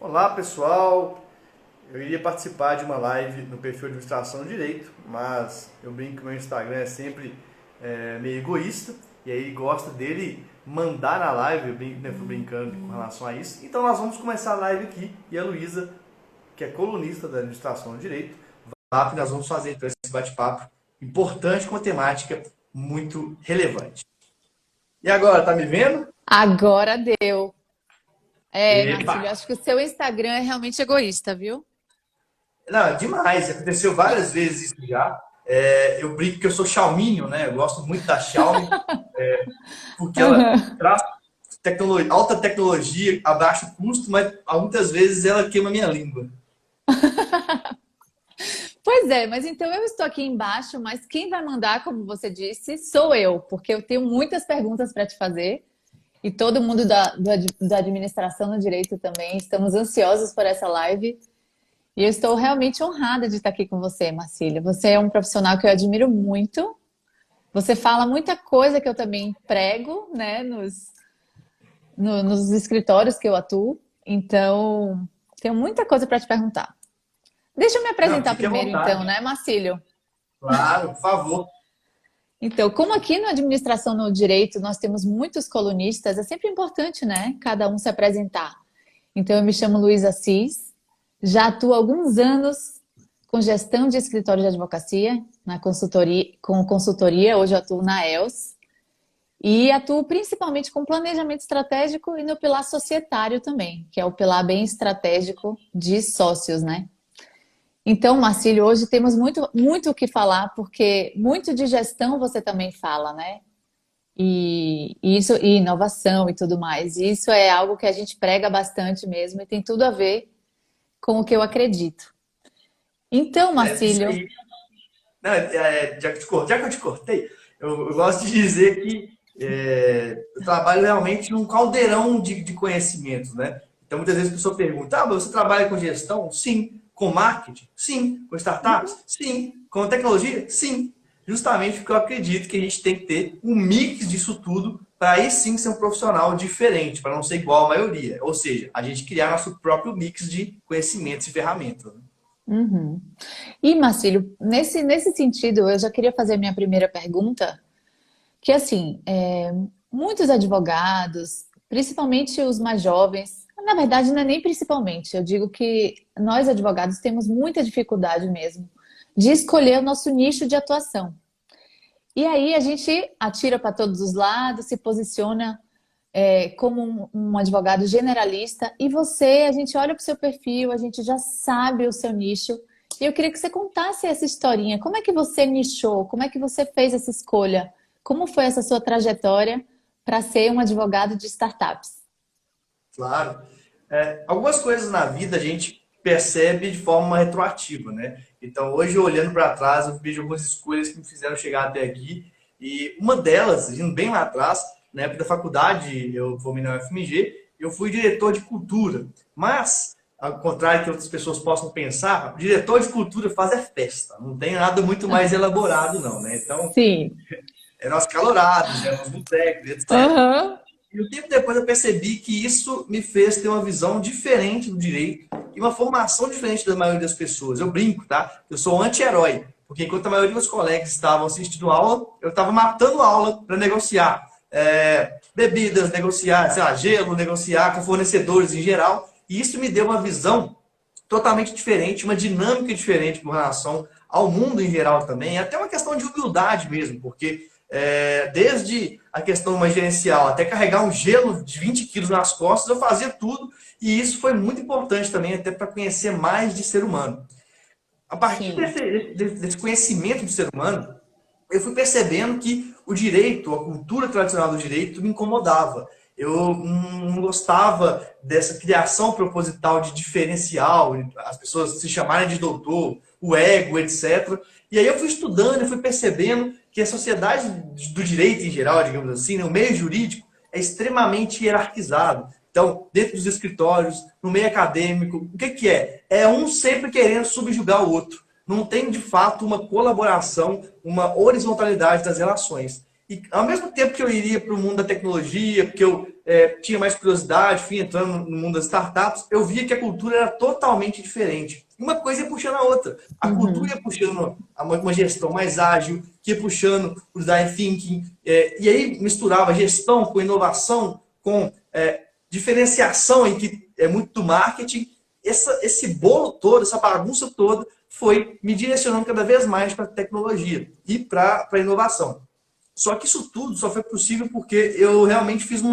Olá pessoal, eu iria participar de uma live no perfil de Administração do Direito, mas eu brinco que meu Instagram é sempre meio egoísta e aí gosta dele mandar na live, eu brinco, né, fui brincando com relação a isso. Então nós vamos começar a live aqui e a Luísa, que é colunista da Administração do Direito, vai, nós vamos fazer então esse bate-papo importante com uma temática muito relevante. E agora, tá me vendo? Agora deu. Epa! Marcílio, acho que o seu Instagram é realmente egoísta, viu? Não, demais. Aconteceu várias vezes isso já. Eu brinco que eu sou Xiaomi, né? Eu gosto muito da Xiaomi, porque ela Aham. traz alta tecnologia a baixo custo, mas muitas vezes ela queima minha língua. Pois é, mas então eu estou aqui embaixo, mas quem vai mandar, como você disse, sou eu, porque eu tenho muitas perguntas para te fazer e todo mundo da administração no direito também. Estamos ansiosos por essa live e eu estou realmente honrada de estar aqui com você, Marcílio. Você é um profissional que eu admiro muito. Você fala muita coisa que eu também prego, né, nos escritórios que eu atuo. Então, tenho muita coisa para te perguntar. Deixa eu me Não, apresentar fique à primeiro, então, vontade. né, Marcílio? Claro, por favor. Então, como aqui na administração no direito nós temos muitos colunistas, é sempre importante, né, cada um se apresentar. Então, eu me chamo Luísa Assis, já atuo há alguns anos com gestão de escritório de advocacia, na consultoria, com consultoria, hoje eu atuo na ELS, e atuo principalmente com planejamento estratégico e no pilar societário também, que é o pilar bem estratégico de sócios, né? Então, Marcílio, hoje temos muito o que falar, porque muito de gestão você também fala, né? E inovação e tudo mais. E isso é algo que a gente prega bastante mesmo e tem tudo a ver com o que eu acredito. Então, Isso Marcílio, aí. Não, já que eu te cortei, eu gosto de dizer que eu trabalho realmente num caldeirão de conhecimentos, né? Então, muitas vezes a pessoa pergunta, mas você trabalha com gestão? Sim. Com marketing? Sim. Com startups? Sim. Com tecnologia? Sim. Justamente porque eu acredito que a gente tem que ter um mix disso tudo para aí sim ser um profissional diferente, para não ser igual à maioria. Ou seja, a gente criar nosso próprio mix de conhecimentos e ferramentas, né? uhum. E Marcílio, nesse sentido, eu já queria fazer a minha primeira pergunta, que assim, muitos advogados, principalmente os mais jovens, na verdade não é nem principalmente, eu digo que nós advogados temos muita dificuldade mesmo de escolher o nosso nicho de atuação. E aí a gente atira para todos os lados, se posiciona como um advogado generalista, e você, a gente olha para o seu perfil, a gente já sabe o seu nicho, e eu queria que você contasse essa historinha. Como é que você nichou? Como é que você fez essa escolha? Como foi essa sua trajetória para ser um advogado de startups? Claro. Algumas coisas na vida a gente percebe de forma retroativa, né? Então, hoje, olhando para trás, eu vejo algumas escolhas que me fizeram chegar até aqui. E uma delas, indo bem lá atrás, na época da faculdade, eu formei na UFMG, eu fui diretor de cultura. Mas, ao contrário que outras pessoas possam pensar, o diretor de cultura faz festa. Não tem nada muito mais elaborado, não, né? Então, Sim. eram as caloradas, eram os botecos, etc. Aham. E um tempo depois eu percebi que isso me fez ter uma visão diferente do direito e uma formação diferente da maioria das pessoas. Eu brinco, tá? Eu sou um anti-herói, porque enquanto a maioria dos colegas estavam assistindo aula, eu estava matando aula para negociar bebidas, negociar, sei lá, gelo, negociar com fornecedores em geral. E isso me deu uma visão totalmente diferente, uma dinâmica diferente com relação ao mundo em geral também. É até uma questão de humildade mesmo, porque desde a questão mais gerencial até carregar um gelo de 20 quilos nas costas, eu fazia tudo. E isso foi muito importante também, até para conhecer mais de ser humano. A partir Sim. desse conhecimento do ser humano, eu fui percebendo que o direito, a cultura tradicional do direito, me incomodava. Eu não gostava dessa criação proposital de diferencial, as pessoas se chamarem de doutor, o ego, etc. E aí eu fui estudando e fui percebendo que a sociedade do direito em geral, digamos assim, né, o meio jurídico, é extremamente hierarquizado. Então, dentro dos escritórios, no meio acadêmico, o que que é? É um sempre querendo subjugar o outro. Não tem, de fato, uma colaboração, uma horizontalidade das relações. E ao mesmo tempo que eu iria para o mundo da tecnologia, porque eu tinha mais curiosidade, fui entrando no mundo das startups, eu via que a cultura era totalmente diferente. Uma coisa ia puxando a outra. A cultura Uhum. ia puxando uma gestão mais ágil, que ia puxando o design thinking, e aí misturava gestão com inovação, com diferenciação, em que é muito do marketing. Esse bolo todo, essa bagunça toda, foi me direcionando cada vez mais para a tecnologia e para a inovação. Só que isso tudo só foi possível porque eu realmente fiz um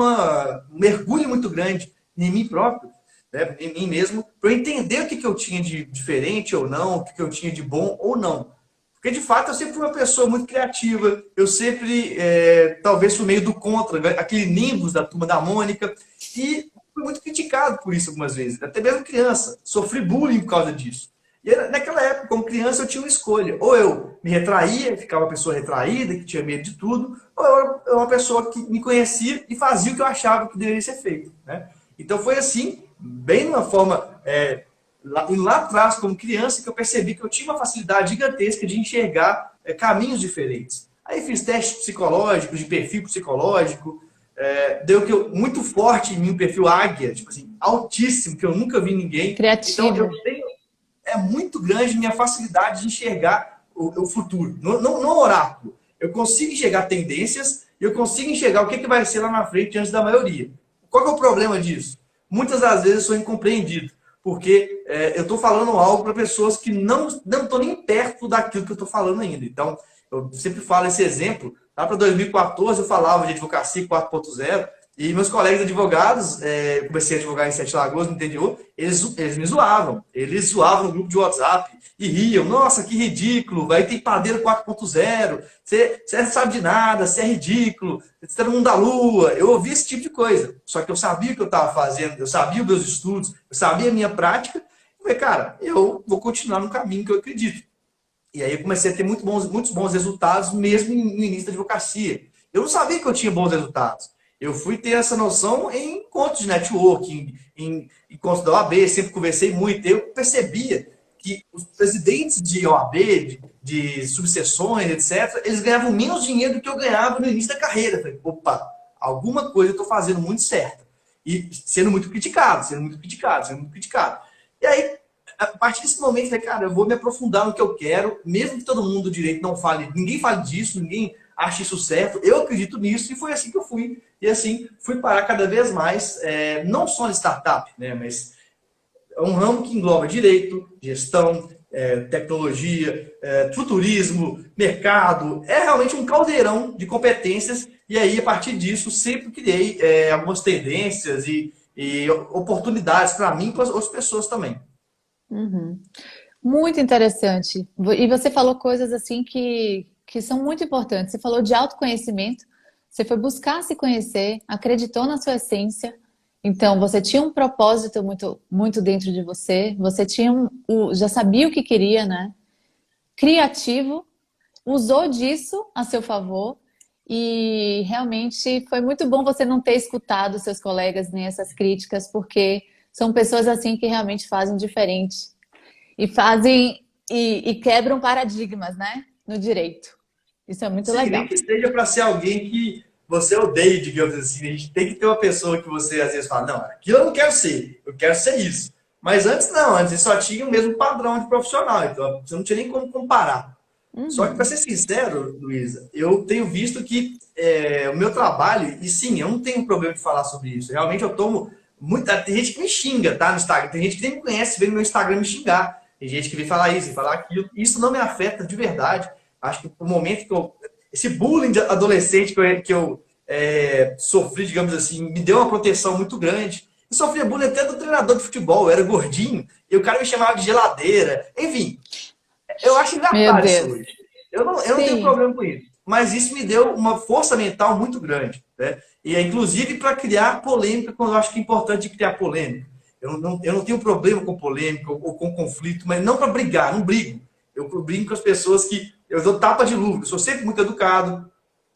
mergulho muito grande em mim próprio, né, em mim mesmo, para eu entender o que eu tinha de diferente ou não, o que eu tinha de bom ou não. Porque, de fato, eu sempre fui uma pessoa muito criativa, eu sempre, talvez, fui meio do contra, né, aquele nimbus da Turma da Mônica, e fui muito criticado por isso algumas vezes, até mesmo criança. Sofri bullying por causa disso. E naquela época, como criança, eu tinha uma escolha. Ou eu me retraía, ficava uma pessoa retraída, que tinha medo de tudo, ou eu era uma pessoa que me conhecia e fazia o que eu achava que deveria ser feito. Né? Então foi assim, bem de uma forma, lá atrás, como criança, que eu percebi que eu tinha uma facilidade gigantesca de enxergar caminhos diferentes. Aí fiz testes psicológicos, de perfil psicológico, deu que muito forte em mim o perfil águia, tipo assim, altíssimo, que eu nunca vi ninguém. Então eu Criativo. tenho muito grande minha facilidade de enxergar o futuro. No oráculo. Eu consigo enxergar tendências e eu consigo enxergar o que vai ser lá na frente antes da maioria. Qual que é o problema disso? Muitas das vezes eu sou incompreendido, porque eu estou falando algo para pessoas que não estão nem perto daquilo que eu estou falando ainda. Então, eu sempre falo esse exemplo. Lá para 2014 eu falava de advocacia 4.0 e meus colegas advogados, comecei a advogar em Sete Lagoas, no interior, eles me zoavam. Eles zoavam no grupo de WhatsApp e riam. Nossa, que ridículo, vai ter padeiro 4.0, você não sabe de nada, você é ridículo, você está no mundo da lua. Eu ouvi esse tipo de coisa. Só que eu sabia o que eu estava fazendo, eu sabia os meus estudos, eu sabia a minha prática. Eu falei, cara, eu vou continuar no caminho que eu acredito. E aí eu comecei a ter muitos bons resultados, mesmo no início da advocacia. Eu não sabia que eu tinha bons resultados. Eu fui ter essa noção em encontros de networking, em encontros da OAB, sempre conversei muito. Eu percebia que os presidentes de OAB, de subseções, etc., eles ganhavam menos dinheiro do que eu ganhava no início da carreira. Eu falei, opa, alguma coisa eu estou fazendo muito certa. E sendo muito criticado, sendo muito criticado, sendo muito criticado. E aí, a partir desse momento, eu falei, cara, eu vou me aprofundar no que eu quero, mesmo que todo mundo do direito não fale, ninguém fale disso, ninguém ache isso certo, eu acredito nisso, e foi assim que eu fui. E assim, fui parar cada vez mais, não só em startup, né, mas é um ramo que engloba direito, gestão, tecnologia, futurismo, mercado, é realmente um caldeirão de competências, e aí, a partir disso, sempre criei algumas tendências e oportunidades para mim e para as outras pessoas também. Uhum. Muito interessante. E você falou coisas assim que são muito importantes. Você falou de autoconhecimento, você foi buscar se conhecer, acreditou na sua essência. Então, você tinha um propósito muito, muito dentro de você, você tinha já sabia o que queria, né? Criativo, usou disso a seu favor e realmente foi muito bom você não ter escutado seus colegas nem essas críticas, porque são pessoas assim que realmente fazem diferente e fazem e quebram paradigmas, né? No direito. Isso é muito Sim, nem legal. que seja para ser alguém que você odeia, digamos assim. A gente tem que ter uma pessoa que você às vezes fala, não, aquilo eu não quero ser, eu quero ser isso. Mas antes não, antes você só tinha o mesmo padrão de profissional, então você não tinha nem como comparar. Só que, para Uhum. ser sincero, Luísa, eu tenho visto que o meu trabalho, e sim, eu não tenho problema de falar sobre isso. Realmente eu tomo muita. Tem gente que me xinga, tá? No Instagram. Tem gente que nem me conhece, vem no meu Instagram me xingar. Tem gente que vem falar isso, vem falar aquilo. Isso não me afeta de verdade. Acho que o momento que eu. Esse bullying de adolescente que eu sofri, digamos assim, me deu uma proteção muito grande. Eu sofria bullying até do treinador de futebol, eu era gordinho, e o cara me chamava de geladeira. Enfim, eu acho Meu engraçado isso Deus. hoje. Eu não tenho Sim. problema com isso. Mas isso me deu uma força mental muito grande. Né? E é inclusive para criar polêmica, quando eu acho que é importante criar polêmica. Eu não tenho problema com polêmica ou com conflito, mas não para brigar, não brigo. Eu brigo com as pessoas que eu dou tapa de luva. Eu sou sempre muito educado,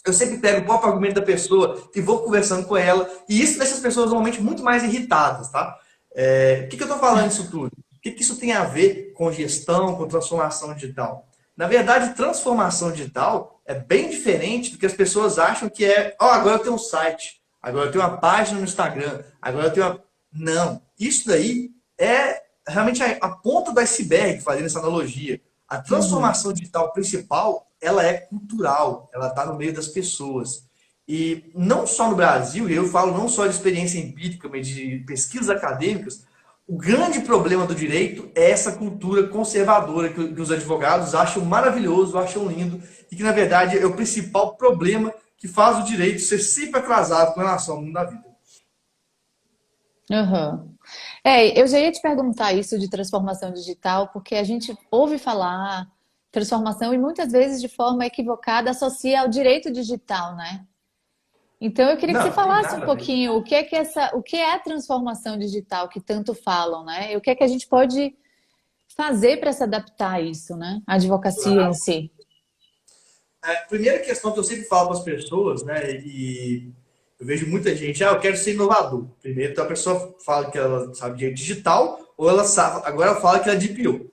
eu sempre pego o próprio argumento da pessoa e vou conversando com ela. E isso deixa as pessoas normalmente muito mais irritadas, tá? Por que eu estou falando isso tudo? O que isso tem a ver com gestão, com transformação digital? Na verdade, transformação digital é bem diferente do que as pessoas acham que é, ó, agora eu tenho um site, agora eu tenho uma página no Instagram, agora eu tenho uma... Não, isso daí é realmente a ponta do iceberg, fazendo essa analogia. A Uhum. transformação digital principal, ela é cultural, ela está no meio das pessoas. E não só no Brasil, e eu falo não só de experiência empírica, mas de pesquisas acadêmicas, o grande problema do direito é essa cultura conservadora que os advogados acham maravilhoso, acham lindo, e que, na verdade, é o principal problema que faz o direito ser sempre atrasado com relação ao mundo da vida. Uhum. É, eu já ia te perguntar isso de transformação digital, porque a gente ouve falar transformação e muitas vezes de forma equivocada associa ao direito digital, né? Então eu queria que você Não, tem falasse um nada a ver. pouquinho o que é a transformação digital que tanto falam, né? E o que é que a gente pode fazer para se adaptar a isso, né? A advocacia em Claro. si. A primeira questão que eu sempre falo para as pessoas, né, e eu vejo muita gente, eu quero ser inovador. Primeiro, então a pessoa fala que ela sabe de digital, ou ela sabe, agora ela fala que ela é DPO.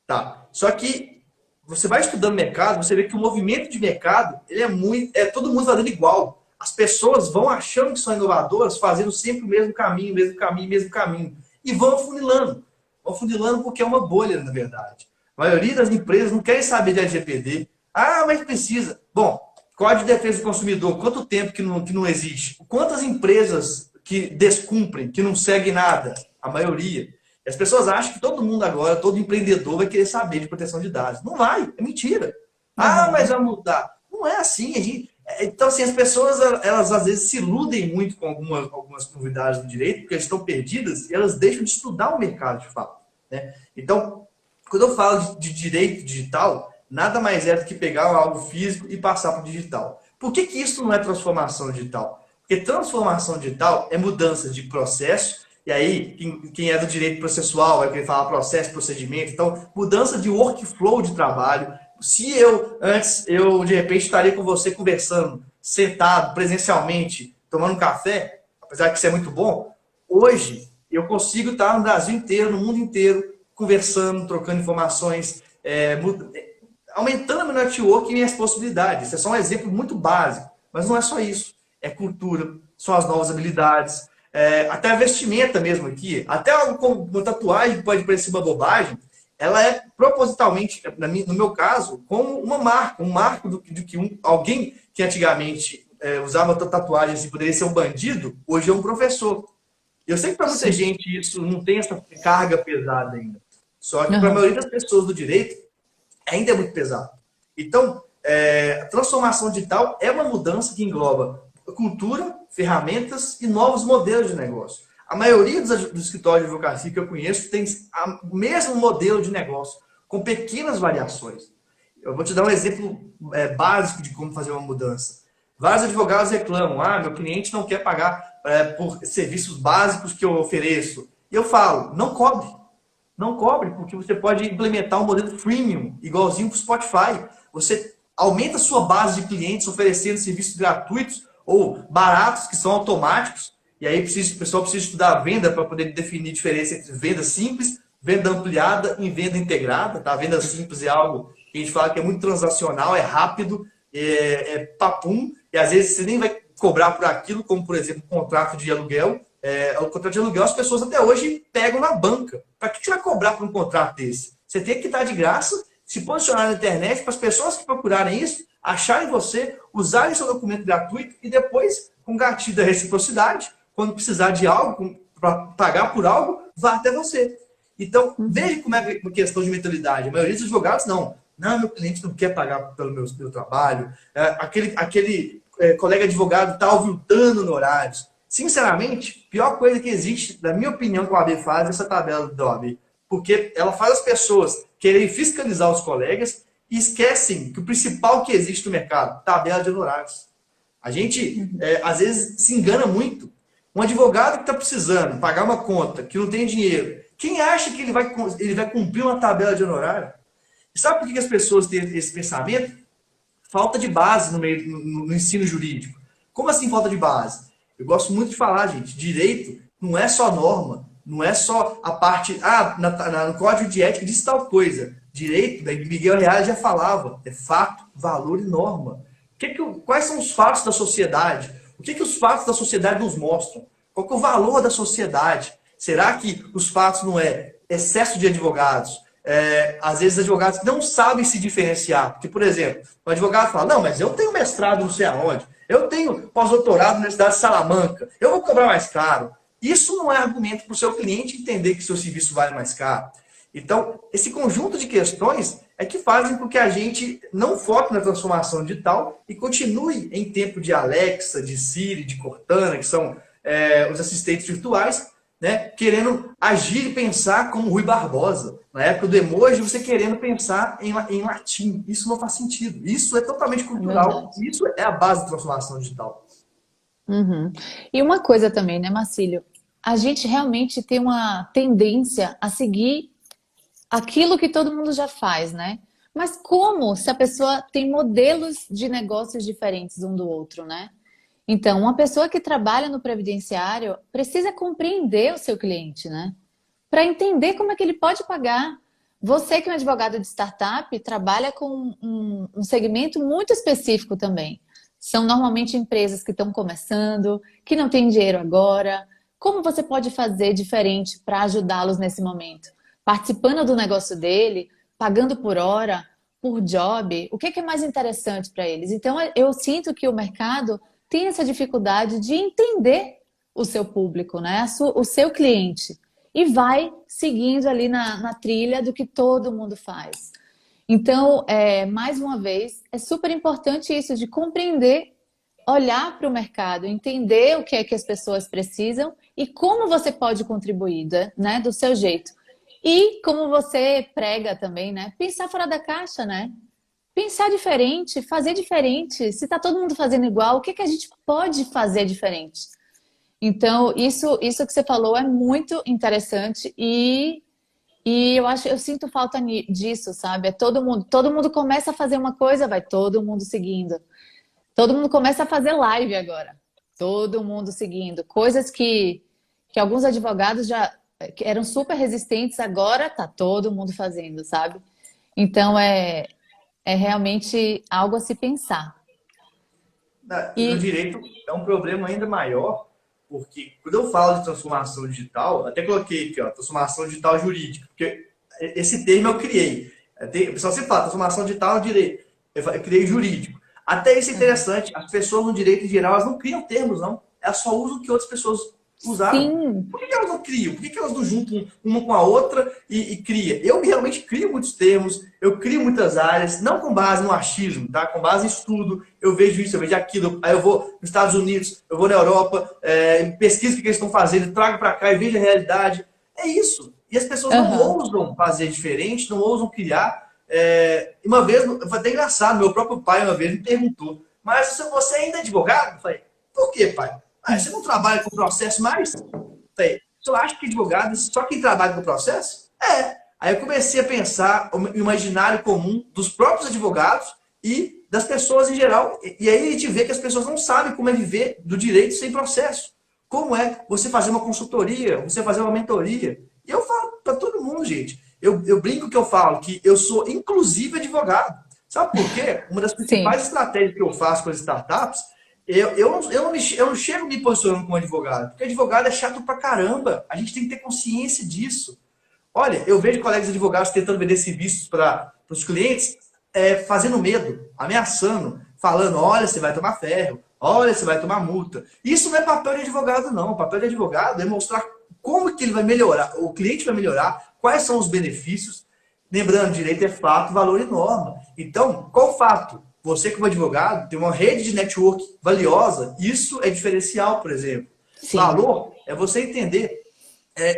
Tá. Só que você vai estudando mercado, você vê que o movimento de mercado, ele é muito, é todo mundo fazendo igual. As pessoas vão achando que são inovadoras, fazendo sempre o mesmo caminho, mesmo caminho, mesmo caminho. E vão afunilando. Vão afunilando porque é uma bolha, na verdade. A maioria das empresas não querem saber de LGPD. Ah, mas precisa. Bom, Código de Defesa do Consumidor, quanto tempo que não existe? Quantas empresas que descumprem, que não seguem nada? A maioria. E as pessoas acham que todo mundo agora, todo empreendedor vai querer saber de proteção de dados. Não vai, é mentira. Ah, mas Aham. vai mudar. Não é assim. Então, assim, as pessoas, elas às vezes se iludem muito com algumas novidades do direito, porque elas estão perdidas e elas deixam de estudar o mercado de fato. Né? Então, quando eu falo de direito digital, nada mais é do que pegar algo físico e passar para o digital. Por que isso não é transformação digital? Porque transformação digital é mudança de processo, e aí quem é do direito processual vai querer falar processo, procedimento, então mudança de workflow de trabalho. Se eu, antes, eu de repente estaria com você conversando, sentado presencialmente, tomando um café, apesar que isso é muito bom, hoje eu consigo estar no Brasil inteiro, no mundo inteiro, conversando, trocando informações, aumentando a meu network e minhas possibilidades. Isso é só um exemplo muito básico, mas não é só isso. É cultura, são as novas habilidades, até a vestimenta mesmo aqui, até algo como uma tatuagem que pode parecer uma bobagem, ela é propositalmente, no meu caso, como uma marca, um marco do que alguém que antigamente usava tatuagem assim, poderia ser um bandido, hoje é um professor. Eu sei que para muita Sim. gente isso não tem essa carga pesada ainda. Só que para a Aham. maioria das pessoas do direito, ainda é muito pesado. Então, a transformação digital é uma mudança que engloba cultura, ferramentas e novos modelos de negócio. A maioria dos escritórios de advocacia que eu conheço tem o mesmo modelo de negócio, com pequenas variações. Eu vou te dar um exemplo básico de como fazer uma mudança. Vários advogados reclamam, meu cliente não quer pagar por serviços básicos que eu ofereço. E eu falo, não cobre. Não cobre, porque você pode implementar um modelo freemium, igualzinho para o Spotify. Você aumenta a sua base de clientes oferecendo serviços gratuitos ou baratos, que são automáticos. E aí o pessoal precisa estudar a venda para poder definir a diferença entre venda simples, venda ampliada e venda integrada. Tá? A venda simples é algo que a gente fala que é muito transacional, é rápido, é papum, e às vezes você nem vai cobrar por aquilo, como por exemplo, um contrato de aluguel. O contrato de aluguel as pessoas até hoje pegam na banca. Para que você vai cobrar por um contrato desse? Você tem que dar de graça, se posicionar na internet para as pessoas que procurarem isso, acharem você, usarem seu documento gratuito e depois, com gatilho da reciprocidade, quando precisar de algo, para pagar por algo, vá até você. Então, Uhum. veja como é uma questão de mentalidade. A maioria dos advogados não. Não, meu cliente não quer pagar pelo meu trabalho. Aquele colega advogado está aviltando no horários. Sinceramente, a pior coisa que existe, na minha opinião, que o AB faz é essa tabela do AB. Porque ela faz as pessoas quererem fiscalizar os colegas e esquecem que o principal que existe no mercado, tabela de honorários. A gente, às vezes, se engana muito. Um advogado que está precisando pagar uma conta, que não tem dinheiro, quem acha que ele vai cumprir uma tabela de honorário? E sabe por que as pessoas têm esse pensamento? Falta de base no ensino jurídico. Como assim falta de base? Eu gosto muito de falar, gente, direito não é só norma, não é só a parte, no código de ética diz tal coisa. Direito, né, Miguel Reale já falava, é fato, valor e norma. Quais são os fatos da sociedade? O que os fatos da sociedade nos mostram? Qual que é o valor da sociedade? Será que os fatos não é excesso de advogados? Às vezes advogados não sabem se diferenciar. Porque, por exemplo, o advogado fala, não, mas eu tenho mestrado não sei aonde, eu tenho pós-doutorado na Universidade de Salamanca, eu vou cobrar mais caro. Isso não é argumento para o seu cliente entender que seu serviço vale mais caro. Então, esse conjunto de questões é que fazem com que a gente não foque na transformação digital e continue em tempo de Alexa, de Siri, de Cortana, que são os assistentes virtuais, né, querendo agir e pensar como Rui Barbosa. Na época do emoji, você querendo pensar em latim. Isso não faz sentido. Isso é totalmente cultural. Isso é a base da transformação digital. Uhum. E uma coisa também, né, Marcílio? A gente realmente tem uma tendência a seguir aquilo que todo mundo já faz, né? Mas como se a pessoa tem modelos de negócios diferentes um do outro, né? Então, uma pessoa que trabalha no previdenciário precisa compreender o seu cliente, né? Para entender como é que ele pode pagar. Você que é um advogado de startup, trabalha com um segmento muito específico também. São normalmente empresas que estão começando, que não têm dinheiro agora. Como você pode fazer diferente para ajudá-los nesse momento? Participando do negócio dele, pagando por hora, por job, o que é mais interessante para eles? Então, eu sinto que o mercado tem essa dificuldade de entender o seu público, né? O seu cliente, e vai seguindo ali na trilha do que todo mundo faz. Então, mais uma vez, é super importante isso de compreender, olhar para o mercado, entender o que é que as pessoas precisam e como você pode contribuir, né? Do seu jeito. E como você prega também, né? Pensar fora da caixa, né? Pensar diferente, fazer diferente. Se está todo mundo fazendo igual, o que que a gente pode fazer diferente? Então, isso que você falou é muito interessante e eu sinto falta disso, sabe? Todo mundo começa a fazer uma coisa, vai todo mundo seguindo. Todo mundo começa a fazer live agora. Todo mundo seguindo. Coisas que alguns advogados já que eram super resistentes, agora tá todo mundo fazendo, sabe? Então é realmente algo a se pensar. No direito é um problema ainda maior, porque quando eu falo de transformação digital, até coloquei aqui, ó, transformação digital jurídica, porque esse termo eu criei. O pessoal sempre fala, transformação digital no direito. Eu criei jurídico. Até isso é interessante, as pessoas no direito em geral, elas não criam termos, não. Elas só usam o que outras pessoas usaram. Sim. Por que elas não criam? Por que elas não juntam uma com a outra e cria? Eu realmente crio muitos termos, eu crio muitas áreas, não com base no achismo, tá? Com base em estudo, eu vejo isso, eu vejo aquilo, aí eu vou nos Estados Unidos, eu vou na Europa, pesquiso o que eles estão fazendo, trago para cá e vejo a realidade. É isso. E as pessoas não ousam fazer diferente, não ousam criar. Uma vez, foi até engraçado, meu próprio pai uma vez me perguntou, mas você ainda é advogado? Eu falei, por quê, pai? Você não trabalha com processo mais? Você acha que advogado só quem trabalha com processo? Aí eu comecei a pensar o imaginário comum dos próprios advogados e das pessoas em geral. E aí a gente vê que as pessoas não sabem como é viver do direito sem processo. Como é você fazer uma consultoria, você fazer uma mentoria. E eu falo para todo mundo, gente. Eu brinco que eu falo que eu sou inclusive advogado. Sabe por quê? Uma das principais estratégias que eu faço com as startups, eu não chego me posicionando como advogado, porque advogado é chato pra caramba. A gente tem que ter consciência disso. Olha, eu vejo colegas advogados tentando vender serviços para os clientes, fazendo medo, ameaçando, falando, olha, você vai tomar ferro, olha, você vai tomar multa. Isso não é papel de advogado, não. O papel de advogado é mostrar como que ele vai melhorar, o cliente vai melhorar, quais são os benefícios. Lembrando, direito é fato, valor e norma. Então, qual o fato? Você, como advogado, tem uma rede de network valiosa. Isso é diferencial, por exemplo. Sim. Valor é você entender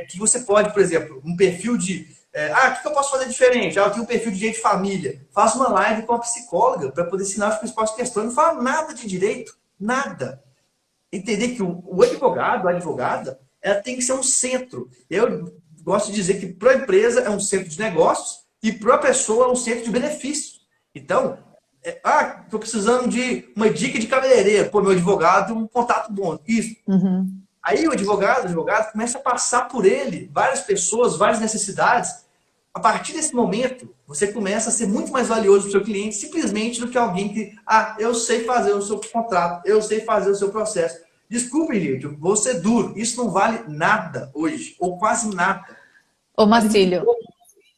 que você pode, por exemplo, um perfil de... o que eu posso fazer diferente? Eu tenho um perfil de direito de família. Faça uma live com a psicóloga para poder ensinar as principais questões. Não fala nada de direito. Nada. Entender que o advogado, a advogada, ela tem que ser um centro. Eu gosto de dizer que para a empresa é um centro de negócios e para a pessoa é um centro de benefícios. Então... estou precisando de uma dica de cabeleireiro. Pô, meu advogado tem um contato bom. Isso. Aí o advogado começa a passar por ele várias pessoas, várias necessidades. a partir desse momento, você começa a ser muito mais valioso para o seu cliente simplesmente do que alguém que, eu sei fazer o seu contrato, eu sei fazer o seu processo. Desculpe, gente, eu vou ser duro. Isso não vale nada hoje, ou quase nada. Ô, Vale muito Marcílio, pouco.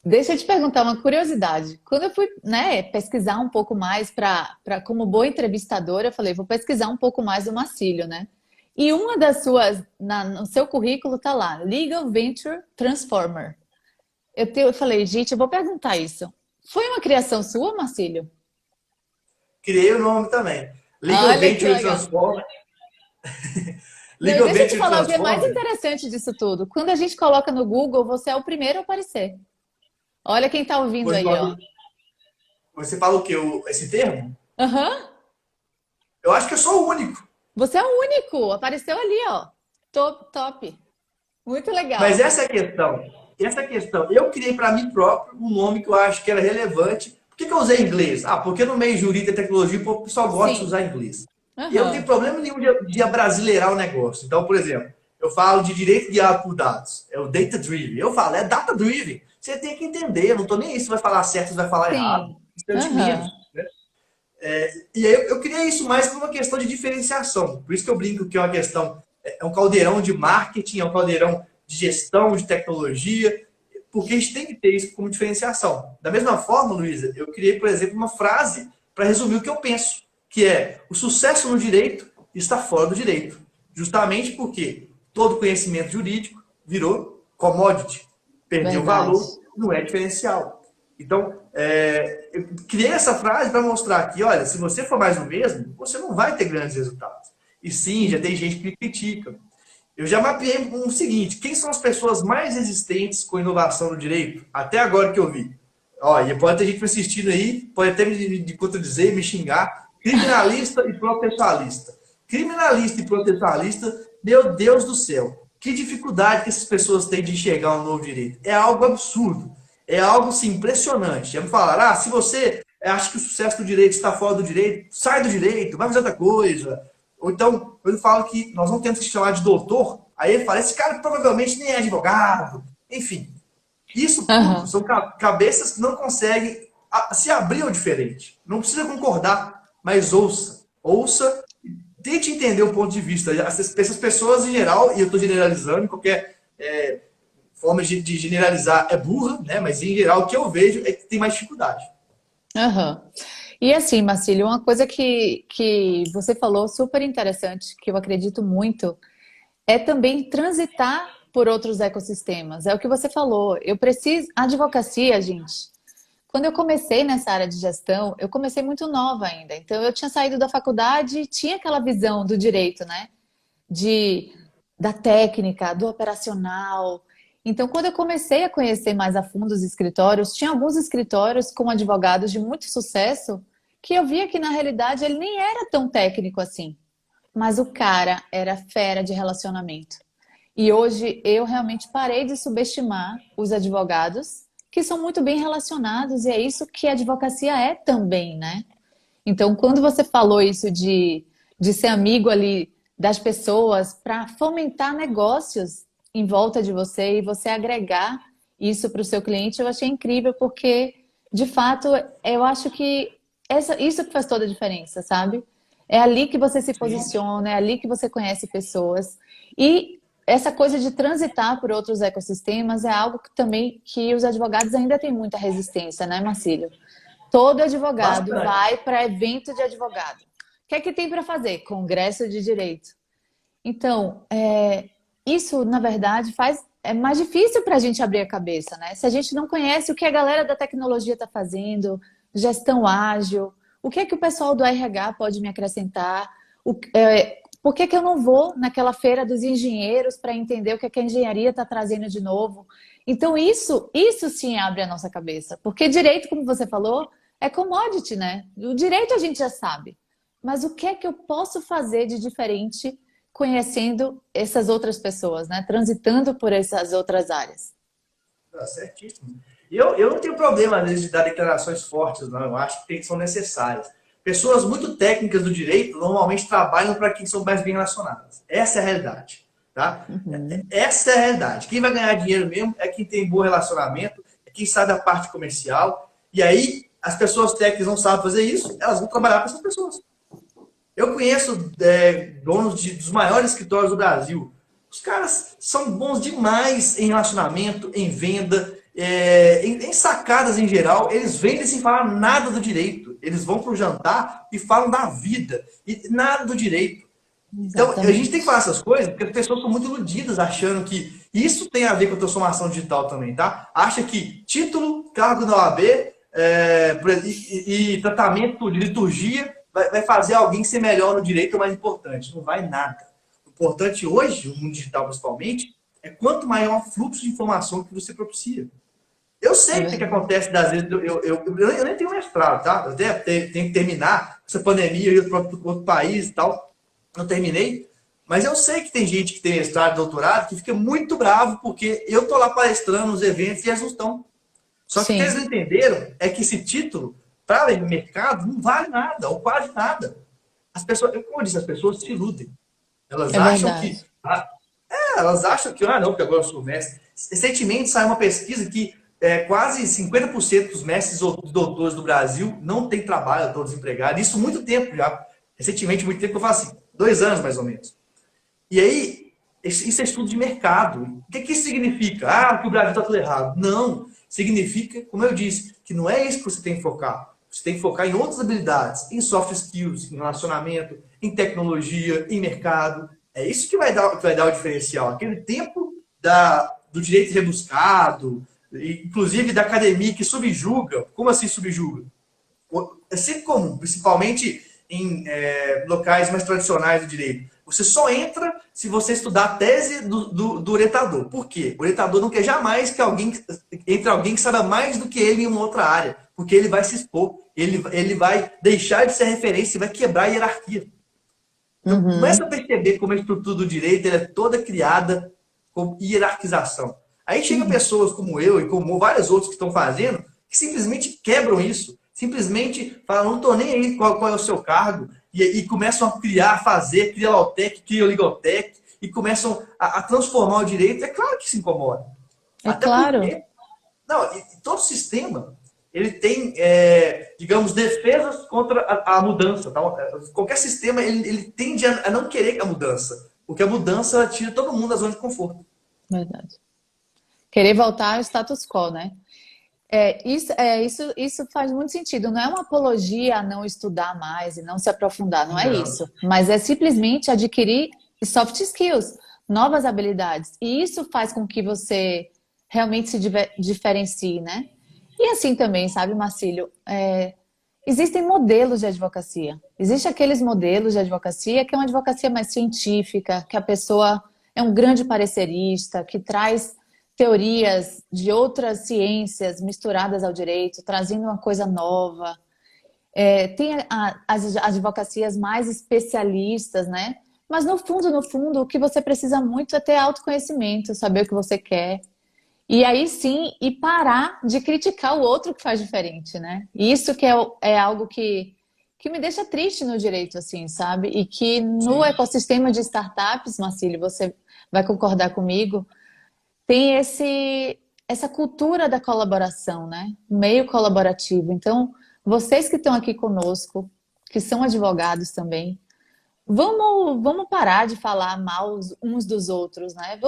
deixa eu te perguntar uma curiosidade. Quando eu fui, né, pesquisar um pouco mais como boa entrevistadora, eu falei, vou pesquisar um pouco mais do Marcílio, né? E uma das suas, no seu currículo tá lá, Legal Venture Transformer. Eu falei, gente, eu vou perguntar isso. Foi uma criação sua, Marcílio? Criei o nome também. Legal Olha que Venture legal. Transformer. Não, e Legal deixa eu te Venture falar o que é mais Transformer. interessante disso tudo. Quando a gente coloca no Google, você é o primeiro a aparecer. Olha quem tá ouvindo Você aí, fala, ó. você fala o quê? Esse termo? Aham. Eu acho que eu sou o único. Você é o único. Apareceu ali, ó. Top, top. Muito Mas legal. essa é a questão. Essa é a questão. Eu criei para mim próprio um nome que eu acho que era relevante. Por que eu usei inglês? Porque no meio jurídico e tecnologia o pessoal gosta de Sim. usar inglês. E eu não tenho Aham. problema nenhum de abrasileirar o negócio. Então, por exemplo, eu falo de direito guiado por dados. É o data driven. Eu falo, é data driven. Você tem que entender. Eu não estou nem aí se vai falar certo, se vai falar errado. Sim. Isso é de Aham. menos. E aí eu criei isso mais por uma questão de diferenciação. Por isso que eu brinco que é uma questão, é um caldeirão de marketing, é um caldeirão de gestão, de tecnologia, porque a gente tem que ter isso como diferenciação. Da mesma forma, Luísa, eu criei, por exemplo, uma frase para resumir o que eu penso, que é: o sucesso no direito está fora do direito. Justamente porque todo conhecimento jurídico virou commodity, perdeu Verdade. valor, não é diferencial. Então, eu criei essa frase para mostrar que, olha, se você for mais o mesmo, você não vai ter grandes resultados. E sim, já tem gente que critica. Eu já mapeei o seguinte: quem são as pessoas mais resistentes com inovação no direito? Até agora que eu vi. E pode ter gente me assistindo aí, pode até me contradizer, me xingar. Criminalista e processualista. Criminalista e processualista, meu Deus do céu. Que dificuldade que essas pessoas têm de enxergar um novo direito. É algo absurdo. É algo, sim, impressionante. Já me falaram, se você acha que o sucesso do direito está fora do direito, sai do direito, vai fazer outra coisa. Ou então, eu falo que nós não temos que chamar de doutor, aí ele fala, esse cara provavelmente nem é advogado. Enfim, isso tudo Aham. são cabeças que não conseguem se abrir ao diferente. Não precisa concordar, mas ouça. Ouça, tente entender o ponto de vista. Essas pessoas, em geral, e eu estou generalizando, qualquer forma de generalizar é burra, né? Mas, em geral, o que eu vejo é que tem mais dificuldade. Aham. E assim, Marcílio, uma coisa que você falou super interessante, que eu acredito muito, é também transitar por outros ecossistemas. É o que você falou. Eu preciso. A advocacia, gente. Quando eu comecei nessa área de gestão, eu comecei muito nova ainda. Então, eu tinha saído da faculdade e tinha aquela visão do direito, né? De, da técnica, do operacional. Então, quando eu comecei a conhecer mais a fundo os escritórios, tinha alguns escritórios com advogados de muito sucesso que eu via que, na realidade, ele nem era tão técnico assim. Mas o cara era fera de relacionamento. E hoje eu realmente parei de subestimar os advogados, que são muito bem relacionados, e é isso que a advocacia é também, né? Então, quando você falou isso de ser amigo ali das pessoas para fomentar negócios em volta de você e você agregar isso para o seu cliente, eu achei incrível, porque, de fato, eu acho que isso que faz toda a diferença, sabe? É ali que você se Sim. posiciona, é ali que você conhece pessoas. E essa coisa de transitar por outros ecossistemas é algo que também que os advogados ainda têm muita resistência, né, Marcílio? Todo advogado Bastante. vai para evento de advogado. O que é que tem para fazer? Congresso de direito. Então, isso, na verdade, é mais difícil para a gente abrir a cabeça, né? Se a gente não conhece o que a galera da tecnologia está fazendo, gestão ágil, o que é que o pessoal do RH pode me acrescentar? Por que que eu não vou naquela feira dos engenheiros para entender o que é que a engenharia está trazendo de novo? Então, isso sim abre a nossa cabeça. Porque direito, como você falou, é commodity, né? O direito a gente já sabe. Mas o que é que eu posso fazer de diferente conhecendo essas outras pessoas, né? Transitando por essas outras áreas. Tá certíssimo. Eu não tenho problema, às vezes, de dar declarações fortes, não. Eu acho que são necessárias. Pessoas muito técnicas do direito normalmente trabalham para quem são mais bem relacionadas. Essa é a realidade. Tá? Uhum. Essa é a realidade. Quem vai ganhar dinheiro mesmo é quem tem bom relacionamento, é quem sabe a parte comercial. E aí, as pessoas técnicas não sabem fazer isso, elas vão trabalhar com essas pessoas. Eu conheço donos dos maiores escritórios do Brasil. Os caras são bons demais em relacionamento, em venda, em sacadas em geral. Eles vendem sem falar nada do direito. Eles vão para o jantar e falam da vida. E nada do direito. Então, a gente tem que falar essas coisas porque as pessoas são muito iludidas achando que isso tem a ver com a transformação digital também, tá? Acha que título, cargo na OAB e tratamento de liturgia vai fazer alguém ser melhor no direito ou mais importante. Não vai nada. O importante hoje, no mundo digital principalmente, é quanto maior o fluxo de informação que você propicia. Eu sei o que acontece, às vezes, eu nem tenho mestrado, tá? Eu até tenho que terminar essa pandemia, eu ir para outro país e tal. Não terminei, mas eu sei que tem gente que tem mestrado, doutorado, que fica muito bravo porque eu tô lá palestrando nos eventos e eles não estão. Só que o que eles não entenderam é que esse título, para o mercado, não vale nada, ou quase nada. As pessoas, como eu disse, as pessoas se iludem. Elas acham que... elas acham que, não, porque agora eu sou mestre. Recentemente saiu uma pesquisa que quase 50% dos mestres ou dos doutores do Brasil não tem trabalho, estão desempregados. Isso há muito tempo já. Recentemente, muito tempo que eu falo assim, 2 anos mais ou menos. E aí, isso é estudo de mercado. O que isso significa? Que o Brasil está tudo errado. Não. Significa, como eu disse, que não é isso que você tem que focar. Você tem que focar em outras habilidades, em soft skills, em relacionamento, em tecnologia, em mercado. É isso que vai dar o diferencial. Aquele tempo do direito rebuscado, inclusive da academia que subjuga. Como assim subjuga? É sempre comum, principalmente em locais mais tradicionais do direito. Você só entra se você estudar a tese do orientador. Por quê? O orientador não quer jamais que entre alguém que saiba mais do que ele em uma outra área, porque ele vai se expor, ele vai deixar de ser referência e vai quebrar a hierarquia. Então, começa a perceber como a estrutura do direito ela é toda criada com hierarquização. Aí chegam pessoas como eu e como vários outros que estão fazendo, que simplesmente quebram isso. Simplesmente falam, não estou nem aí qual é o seu cargo, e começam a criar, fazer, cria Lautec, cria Ligotec, e começam a transformar o direito. É claro que se incomoda. Até claro. Porque, todo sistema, ele tem, digamos, defesas contra a mudança. Tá? Qualquer sistema, ele tende a não querer a mudança, porque a mudança tira todo mundo da zona de conforto. Verdade. Querer voltar ao status quo, né? Isso faz muito sentido. Não é uma apologia a não estudar mais e não se aprofundar, não é isso. Mas é simplesmente adquirir soft skills, novas habilidades. E isso faz com que você realmente se diferencie, né? E assim também, sabe, Marcílio? Existem modelos de advocacia. Existem aqueles modelos de advocacia que é uma advocacia mais científica, que a pessoa é um grande parecerista, que traz teorias de outras ciências misturadas ao direito, trazendo uma coisa nova. Tem as advocacias mais especialistas, né? Mas no fundo, o que você precisa muito é ter autoconhecimento, saber o que você quer. E aí sim, e parar de criticar o outro que faz diferente, né? E isso que é algo que me deixa triste no direito, assim, sabe? E que no ecossistema de startups, Marcílio, você vai concordar comigo, tem essa cultura da colaboração, né? Meio colaborativo. Então, vocês que estão aqui conosco, que são advogados também, vamos parar de falar mal uns dos outros, né?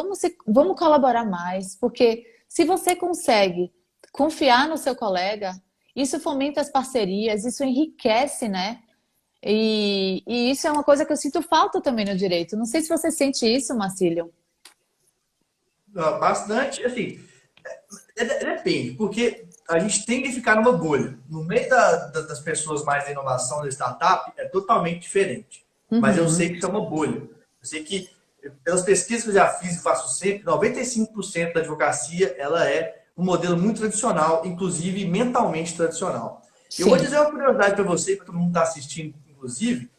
Vamos colaborar mais, porque se você consegue confiar no seu colega, isso fomenta as parcerias, isso enriquece, né? E isso é uma coisa que eu sinto falta também no direito. Não sei se você sente isso, Marcílio. Bastante, assim, depende, porque a gente tem que ficar numa bolha. No meio das pessoas mais da inovação da startup, é totalmente diferente. Mas eu sei que isso é uma bolha. Eu sei que, pelas pesquisas que eu já fiz e faço sempre, 95% da advocacia ela é um modelo muito tradicional, inclusive mentalmente tradicional. Sim. Eu vou dizer uma curiosidade para você, para todo mundo que está assistindo, inclusive,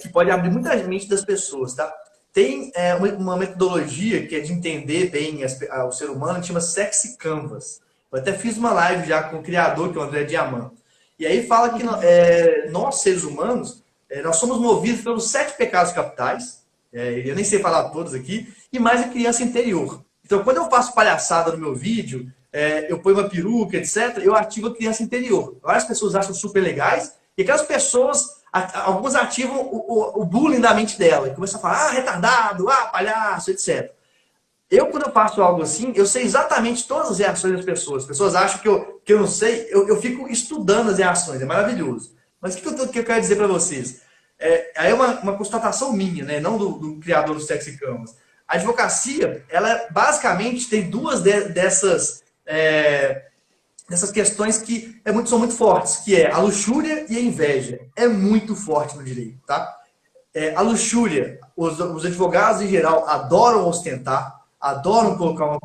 que pode abrir muita mente das pessoas, tá? Tem uma metodologia que é de entender bem o ser humano, que chama Sexy Canvas. Eu até fiz uma live já com o criador, que é o André Diamant. E aí fala que nós, seres humanos, nós somos movidos pelos 7 pecados capitais, eu nem sei falar todos aqui, e mais a criança interior. Então, quando eu faço palhaçada no meu vídeo, eu ponho uma peruca, etc., eu ativo a criança interior. Várias pessoas acham super legais, e aquelas pessoas, algumas ativam o bullying da mente dela, e começam a falar, retardado, palhaço, etc. Quando eu faço algo assim, eu sei exatamente todas as reações das pessoas. As pessoas acham que eu não sei, eu fico estudando as reações, é maravilhoso. Mas que eu quero dizer para vocês? Aí é uma constatação minha, né? Não do criador do Sexy Canvas. A advocacia, ela basicamente tem duas dessas questões que são muito fortes, que é a luxúria e a inveja. É muito forte no direito, tá? A luxúria, os advogados em geral adoram ostentar, adoram colocar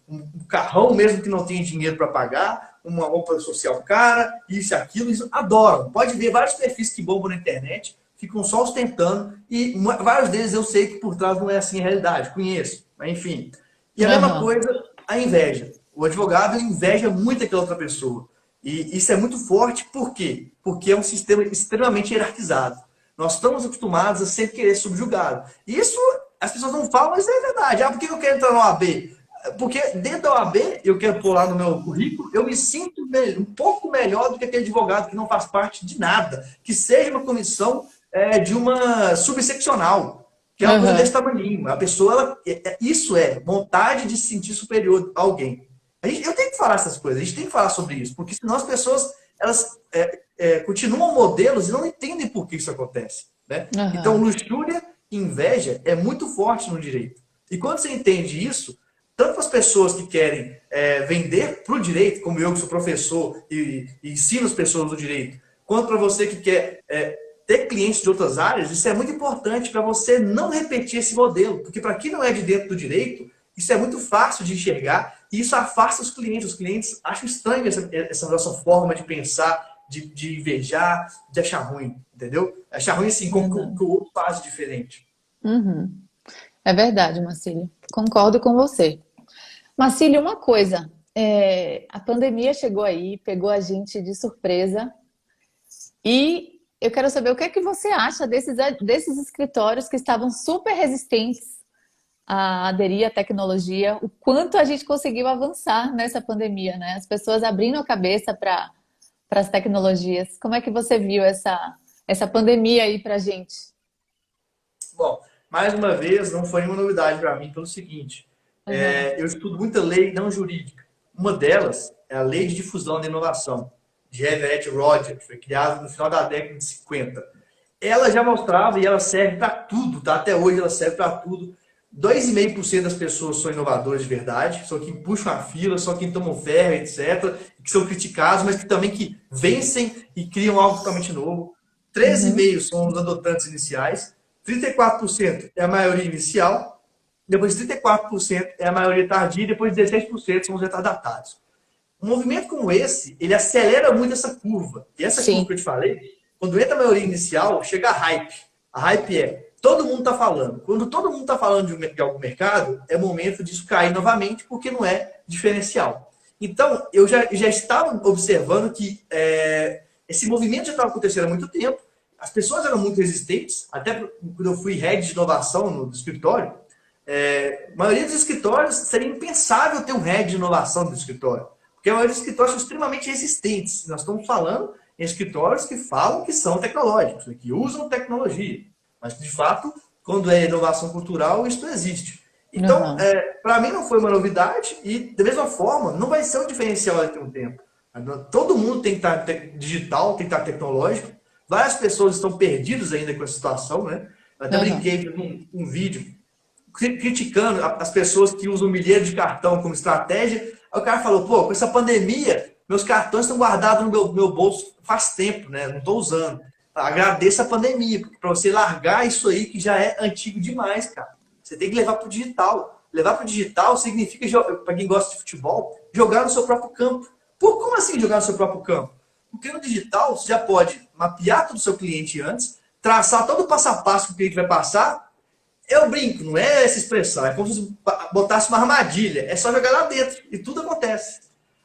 um carrão mesmo que não tenha dinheiro para pagar, uma roupa social cara, isso e aquilo, isso, adoram. Pode ver vários perfis que bombam na internet, ficam só ostentando, e vários deles eu sei que por trás não é assim a realidade, conheço, mas enfim. E a mesma coisa, a inveja. O advogado inveja muito aquela outra pessoa. E isso é muito forte, por quê? Porque é um sistema extremamente hierarquizado. Nós estamos acostumados a sempre querer subjugar. Isso as pessoas não falam, mas é verdade. Por que eu quero entrar na OAB? Porque dentro da OAB, eu quero pôr lá no meu currículo, eu me sinto um pouco melhor do que aquele advogado que não faz parte de nada. Que seja uma comissão de uma subseccional, que é uma coisa desse tamanho. A pessoa, isso é vontade de se sentir superior a alguém. Eu tenho que falar essas coisas, a gente tem que falar sobre isso, porque senão as pessoas elas continuam modelos e não entendem por que isso acontece. Né? Então, luxúria e inveja é muito forte no direito. E quando você entende isso, tanto para as pessoas que querem vender para o direito, como eu que sou professor e ensino as pessoas do direito, quanto para você que quer ter clientes de outras áreas, isso é muito importante para você não repetir esse modelo. Porque para quem não é de dentro do direito, isso é muito fácil de enxergar e isso afasta os clientes. Os clientes acham estranho essa nossa forma de pensar, de invejar, de achar ruim, entendeu? Achar ruim assim, como que o outro faz diferente. É verdade, Marcílio. Concordo com você. Marcílio, uma coisa. A pandemia chegou aí, pegou a gente de surpresa e eu quero saber o que é que você acha desses escritórios que estavam super resistentes a aderir à tecnologia, o quanto a gente conseguiu avançar nessa pandemia, né? As pessoas abrindo a cabeça para as tecnologias. Como é que você viu essa pandemia aí para a gente? Bom, mais uma vez, não foi nenhuma novidade para mim, pelo seguinte, eu estudo muita lei não jurídica. Uma delas é a Lei de Difusão da Inovação, de Everett Rogers, que foi criada no final da década de 50. Ela já mostrava, e ela serve para tudo, tá? Até hoje ela serve para tudo. 2,5% das pessoas são inovadoras de verdade, são quem puxam a fila, são quem tomam ferro, etc., que são criticados, mas que também que vencem e criam algo totalmente novo. 13,5% são os adotantes iniciais, 34% é a maioria inicial, depois 34% é a maioria tardia e depois 16% são os retardatários. Um movimento como esse, ele acelera muito essa curva. E essa curva que eu te falei, quando entra a maioria inicial, chega a hype. A hype todo mundo está falando. Quando todo mundo está falando de algum mercado, é momento disso cair novamente, porque não é diferencial. Então, eu já estava observando que esse movimento já estava acontecendo há muito tempo. As pessoas eram muito resistentes. Até quando eu fui head de inovação no escritório, a maioria dos escritórios seria impensável ter um head de inovação no escritório. Porque a maioria dos escritórios são extremamente resistentes. Nós estamos falando em escritórios que falam que são tecnológicos, que usam tecnologia. Mas, de fato, quando é inovação cultural, isso não existe. Então, para mim não foi uma novidade e, da mesma forma, não vai ser um diferencial daqui a um tempo. Todo mundo tem que estar digital, tem que estar tecnológico. Várias pessoas estão perdidas ainda com essa situação, né? Eu até brinquei um vídeo criticando as pessoas que usam milheiro de cartão como estratégia. Aí o cara falou, com essa pandemia, meus cartões estão guardados no meu bolso faz tempo, né? Não estou usando. Agradeça a pandemia, para você largar isso aí que já é antigo demais, cara. Você tem que levar para o digital. Levar para o digital significa, para quem gosta de futebol, jogar no seu próprio campo. Como assim jogar no seu próprio campo? Porque no digital você já pode mapear todo o seu cliente antes, traçar todo o passo a passo que o cliente vai passar. Eu brinco, não é essa expressão, é como se botasse uma armadilha. É só jogar lá dentro e tudo acontece.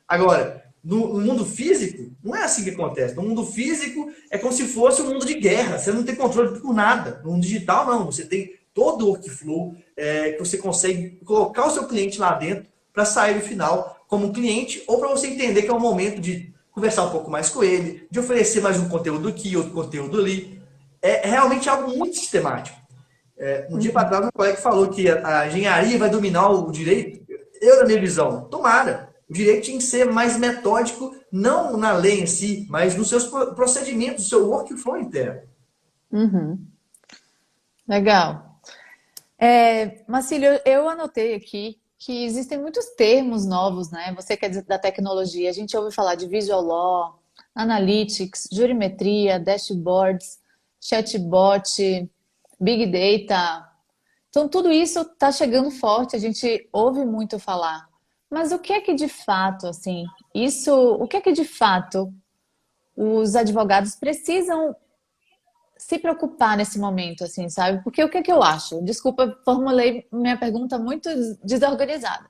Agora, no mundo físico, não é assim que acontece. No mundo físico, é como se fosse um mundo de guerra. Você não tem controle por nada. No mundo digital, não. Você tem todo o workflow que você consegue colocar o seu cliente lá dentro para sair no final como um cliente, ou para você entender que é o momento de conversar um pouco mais com ele, de oferecer mais um conteúdo aqui, outro conteúdo ali. É realmente algo muito sistemático. Um dia para trás, um colega falou que a engenharia vai dominar o direito. Eu, na minha visão, tomara. O direito tinha que ser mais metódico, não na lei em si, mas nos seus procedimentos, no seu workflow interno. Uhum. Legal. Marcílio, eu anotei aqui que existem muitos termos novos, né? Você que é da tecnologia, a gente ouve falar de visual law, analytics, jurimetria, dashboards, chatbot, big data. Então, tudo isso está chegando forte, a gente ouve muito falar. Mas o que é que de fato, assim, o que é que de fato os advogados precisam se preocupar nesse momento, assim, sabe? Porque o que é que eu acho? Desculpa, formulei minha pergunta muito desorganizada.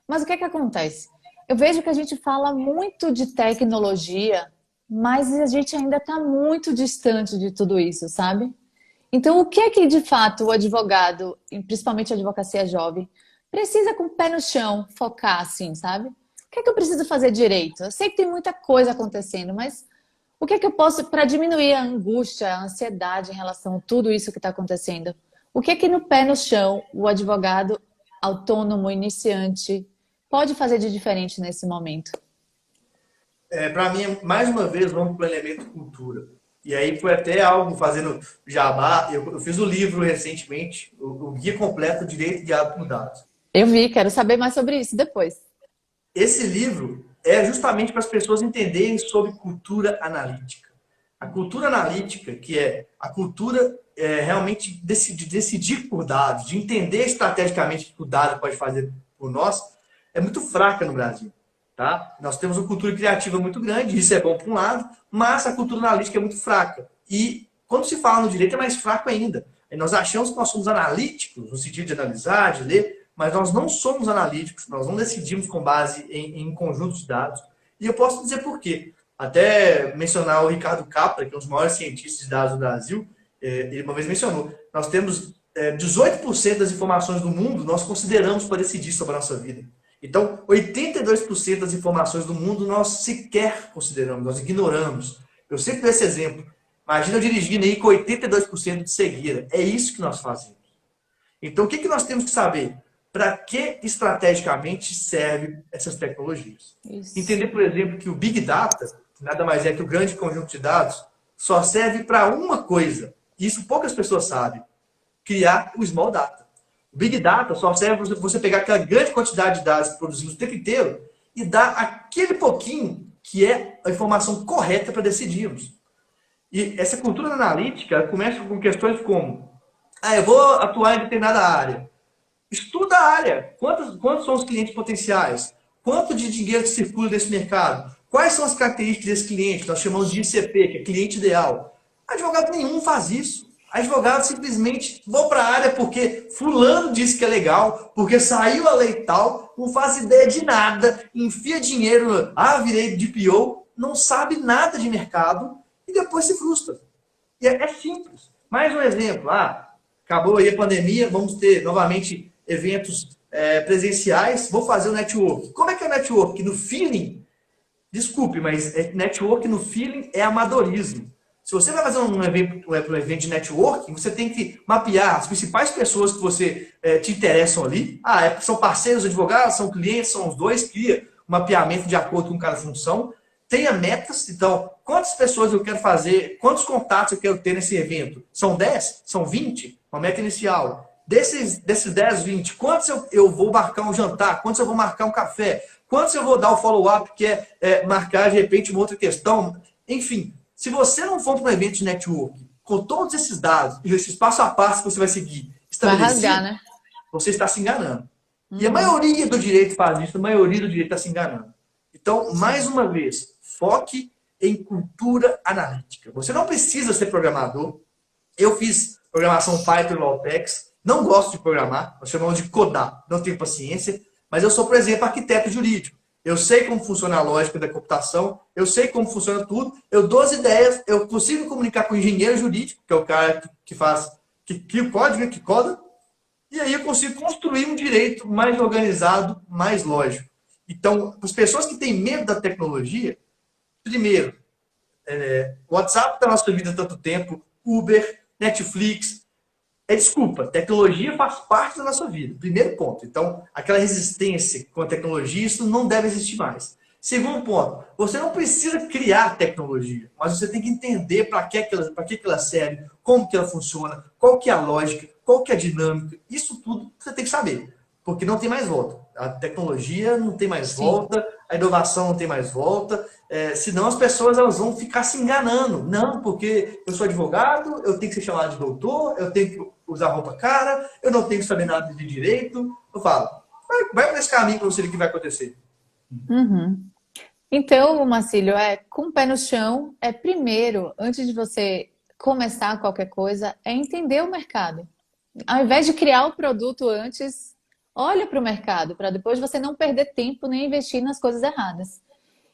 Mas o que é que acontece? Eu vejo que a gente fala muito de tecnologia, mas a gente ainda está muito distante de tudo isso, sabe? Então, o que é que de fato o advogado, e principalmente a advocacia jovem, precisa com o pé no chão focar, assim, sabe? O que é que eu preciso fazer direito? Eu sei que tem muita coisa acontecendo, mas o que é que eu posso, para diminuir a angústia, a ansiedade em relação a tudo isso que está acontecendo? O que é que no pé no chão o advogado autônomo, iniciante, pode fazer de diferente nesse momento? Para mim, mais uma vez, vamos para o elemento cultura. E aí foi até algo fazendo jabá. Eu fiz o livro recentemente, o Guia Completo Direito Guiado por Dados. Eu vi, quero saber mais sobre isso depois. Esse livro é justamente para as pessoas entenderem sobre cultura analítica. A cultura analítica, que é a cultura realmente de decidir por dados, de entender estrategicamente o que o dado pode fazer por nós, é muito fraca no Brasil. Tá? Nós temos uma cultura criativa muito grande, isso é bom por um lado, mas a cultura analítica é muito fraca. E quando se fala no direito é mais fraco ainda. Nós achamos que nós somos analíticos, no sentido de analisar, de ler, mas nós não somos analíticos, nós não decidimos com base em conjuntos de dados. E eu posso dizer por quê. Até mencionar o Ricardo Capra, que é um dos maiores cientistas de dados do Brasil, ele uma vez mencionou, nós temos 18% das informações do mundo, nós consideramos para decidir sobre a nossa vida. Então, 82% das informações do mundo nós sequer consideramos, nós ignoramos. Eu sempre dou esse exemplo. Imagina eu dirigindo aí com 82% de cegueira. É isso que nós fazemos. Então, o que nós temos que saber? Para que estrategicamente servem essas tecnologias? Isso. Entender, por exemplo, que o Big Data, que nada mais é que o grande conjunto de dados, só serve para uma coisa. E isso poucas pessoas sabem. Criar o Small Data. O Big Data só serve para você pegar aquela grande quantidade de dados que produzimos o tempo inteiro e dar aquele pouquinho que é a informação correta para decidirmos. E essa cultura analítica começa com questões como: eu vou atuar em determinada área. Estuda a área. Quantos são os clientes potenciais? Quanto de dinheiro que circula nesse mercado? Quais são as características desse cliente? Nós chamamos de ICP, que é cliente ideal. Advogado nenhum faz isso. Advogado simplesmente vou para a área porque fulano disse que é legal, porque saiu a lei tal, não faz ideia de nada, enfia dinheiro, virei DPO, não sabe nada de mercado e depois se frustra. E é simples. Mais um exemplo. Acabou aí a pandemia, vamos ter novamente eventos presenciais, vou fazer o network. Como é que é o network? No feeling, desculpe, mas network no feeling é amadorismo. Se você vai fazer um evento de networking, você tem que mapear as principais pessoas que você te interessam ali. São parceiros advogados, são clientes, são os dois, cria um mapeamento de acordo com cada função. Tenha metas, então, quantas pessoas eu quero fazer, quantos contatos eu quero ter nesse evento? São 10? São 20? Uma meta inicial. Desses 10, 20, quantos eu vou marcar um jantar? Quantos eu vou marcar um café? Quantos eu vou dar o follow-up, que é marcar, de repente, uma outra questão? Enfim, se você não for para um evento de network, com todos esses dados e esses passo a passo que você vai seguir estabelecido, Vai rasgar, né? você está se enganando. E a maioria do direito faz isso, a maioria do direito está se enganando. Então, mais uma vez, foque em cultura analítica. Você não precisa ser programador. Eu fiz programação Python e LaTeX. Não gosto de programar, nós chamamos de codar. Não tenho paciência. Mas eu sou, por exemplo, arquiteto jurídico. Eu sei como funciona a lógica da computação, eu sei como funciona tudo, eu dou as ideias, eu consigo me comunicar com o engenheiro jurídico, que é o cara que cria o código, que coda, e aí eu consigo construir um direito mais organizado, mais lógico. Então, as pessoas que têm medo da tecnologia, primeiro, o WhatsApp está na nossa vida há tanto tempo, Uber, Netflix, desculpa, tecnologia faz parte da nossa vida. Primeiro ponto. Então, aquela resistência com a tecnologia, isso não deve existir mais. Segundo ponto, você não precisa criar tecnologia, mas você tem que entender para que ela serve, como que ela funciona, qual que é a lógica, qual que é a dinâmica. Isso tudo você tem que saber, porque não tem mais volta. A tecnologia não tem mais volta, a inovação não tem mais volta, senão as pessoas elas vão ficar se enganando. Não, porque eu sou advogado, eu tenho que ser chamado de doutor, eu tenho que usar roupa cara, eu não tenho que saber nada de direito. Eu falo, vai por esse caminho para você ver o que vai acontecer. Uhum. Então, Marcílio, com o pé no chão, primeiro, antes de você começar qualquer coisa, é entender o mercado. Ao invés de criar o produto antes, olha para o mercado, para depois você não perder tempo nem investir nas coisas erradas.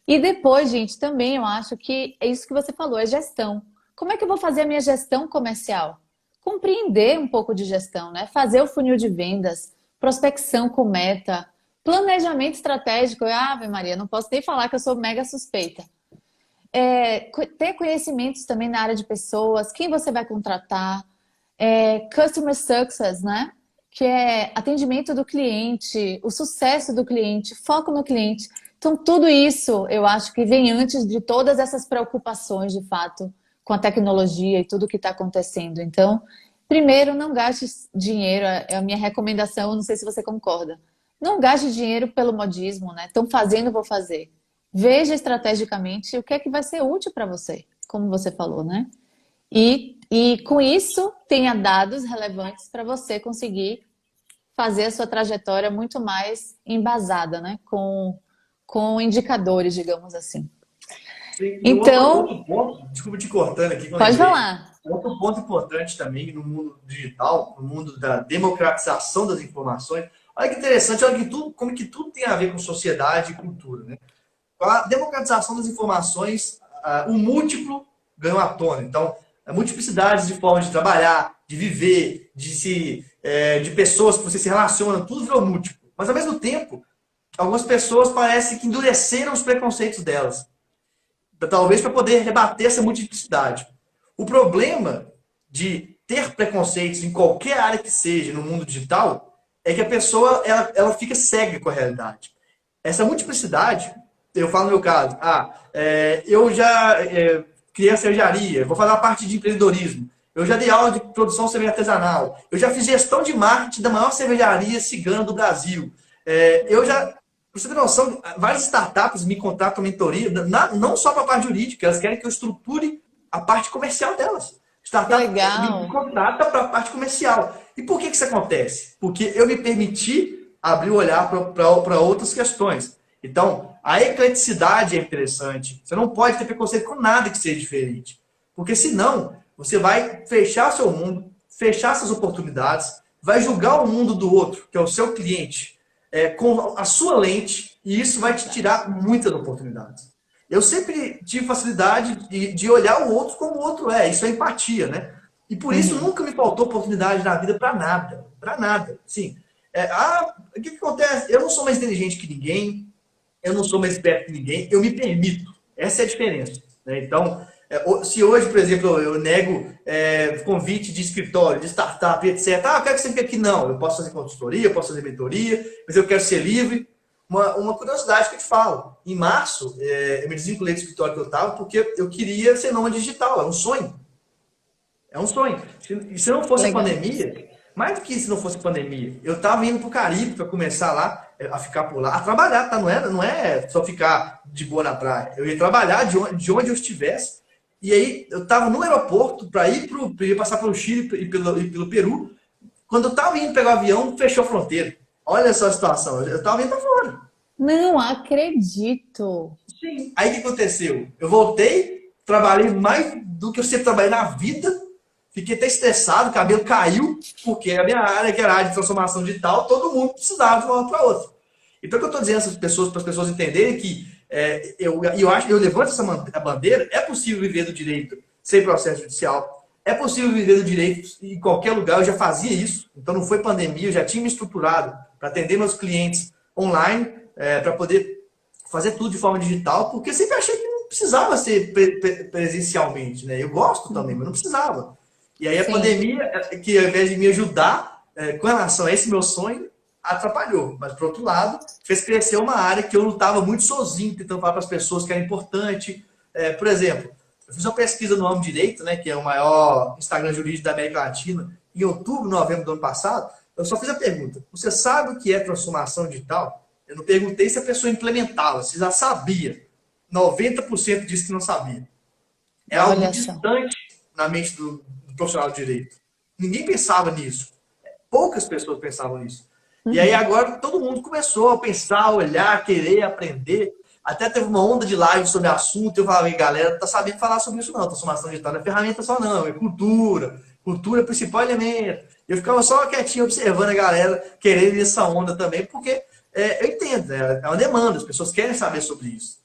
E depois, gente, também eu acho que é isso que você falou, é gestão. Como é que eu vou fazer a minha gestão comercial? Compreender um pouco de gestão, né? Fazer o funil de vendas, prospecção com meta, planejamento estratégico. Ave Maria, não posso nem falar que eu sou mega suspeita. Ter conhecimentos também na área de pessoas, quem você vai contratar, customer success, né? Que é atendimento do cliente, o sucesso do cliente, foco no cliente. Então, tudo isso eu acho que vem antes de todas essas preocupações, de fato, com a tecnologia e tudo que está acontecendo. Então, primeiro, não gaste dinheiro, é a minha recomendação, não sei se você concorda. Não gaste dinheiro pelo modismo, né? Estão fazendo, vou fazer. Veja estrategicamente o que é que vai ser útil para você, como você falou, né? E com isso, tenha dados relevantes para você conseguir fazer a sua trajetória muito mais embasada, né? Com indicadores, digamos assim. Sim, e Então, outro ponto, desculpa te cortando aqui, que eu pode lembrei. falar. Outro ponto importante também no mundo digital, no mundo da democratização das informações. Olha que interessante, olha que como que tudo tem a ver com sociedade e cultura, né? Com a democratização das informações, o múltiplo ganhou à tona. Então, a multiplicidade de formas de trabalhar, de viver, de pessoas que você se relaciona, tudo virou múltiplo. Mas, ao mesmo tempo, algumas pessoas parecem que endureceram os preconceitos delas. Talvez para poder rebater essa multiplicidade. O problema de ter preconceitos em qualquer área que seja no mundo digital é que a pessoa ela fica cega com a realidade. Essa multiplicidade, eu falo no meu caso, eu já criei a cervejaria, vou fazer a parte de empreendedorismo, eu já dei aula de produção de cerveja artesanal, eu já fiz gestão de marketing da maior cervejaria cigana do Brasil, eu já... Pra você ter noção, várias startups me contratam mentoria, não só para a parte jurídica, elas querem que eu estruture a parte comercial delas. Startup me contrata para a parte comercial. E por que isso acontece? Porque eu me permiti abrir o olhar para outras questões. Então, a ecleticidade é interessante. Você não pode ter preconceito com nada que seja diferente. Porque senão, você vai fechar seu mundo, fechar suas oportunidades, vai julgar o mundo do outro, que é o seu cliente, com a sua lente, e isso vai te tirar muitas oportunidades. Eu sempre tive facilidade de olhar o outro como o outro é. Isso é empatia, né? E por isso nunca me faltou oportunidade na vida para nada. Para nada. Sim. O que acontece? Eu não sou mais inteligente que ninguém, eu não sou mais esperto que ninguém, eu me permito. Essa é a diferença. Né? Então, se hoje, por exemplo, eu nego convite de escritório, de startup, etc. Eu quero que você fique aqui. Não, eu posso fazer consultoria, eu posso fazer mentoria, mas eu quero ser livre. Uma curiosidade que eu te falo. Em março, eu me desvinculei do escritório que eu estava porque eu queria ser nômade digital. É um sonho. É um sonho. E se não fosse a pandemia, mais do que se não fosse pandemia, eu estava indo para o Caribe para começar lá, a ficar por lá, a trabalhar, tá? Não é só ficar de boa na praia. Eu ia trabalhar de onde eu estivesse. E aí, eu estava no aeroporto para ir passar pelo Chile e pelo Peru. Quando eu estava indo pegar o avião, fechou a fronteira. Olha só a situação. Eu estava indo para fora. Não acredito. Sim. Aí o que aconteceu? Eu voltei, trabalhei mais do que eu sempre trabalhei na vida. Fiquei até estressado, o cabelo caiu, porque a minha área, que era a área de transformação digital, todo mundo precisava de uma hora para outra. Então, o que eu estou dizendo para as pessoas entenderem que eu levanto essa bandeira, é possível viver do direito sem processo judicial, é possível viver do direito em qualquer lugar, eu já fazia isso, então não foi pandemia, eu já tinha me estruturado para atender meus clientes online, para poder fazer tudo de forma digital, porque eu sempre achei que não precisava ser presencialmente, né? Eu gosto também, mas não precisava. E aí a Sim. pandemia, que ao invés de me ajudar com relação a esse meu sonho, atrapalhou. Mas, por outro lado, fez crescer uma área que eu lutava muito sozinho, tentando falar para as pessoas que era importante. Por exemplo, eu fiz uma pesquisa no Amo Direito, né, que é o maior Instagram jurídico da América Latina, em outubro, novembro do ano passado. Eu só fiz a pergunta: você sabe o que é transformação digital? Eu não perguntei se a pessoa implementava, se já sabia. 90% disse que não sabia. É algo Olha muito só. distante na mente do profissional de direito. Ninguém pensava nisso. Poucas pessoas pensavam nisso. E aí Uhum. agora todo mundo começou a pensar, a olhar, querer aprender. Até teve uma onda de live sobre o assunto. Eu falei, galera, não tá sabendo falar sobre isso não. Transformação digital não é ferramenta só não, é cultura. Cultura é o principal elemento. Eu ficava só quietinho observando a galera querendo essa onda também, porque eu entendo, é uma demanda, as pessoas querem saber sobre isso.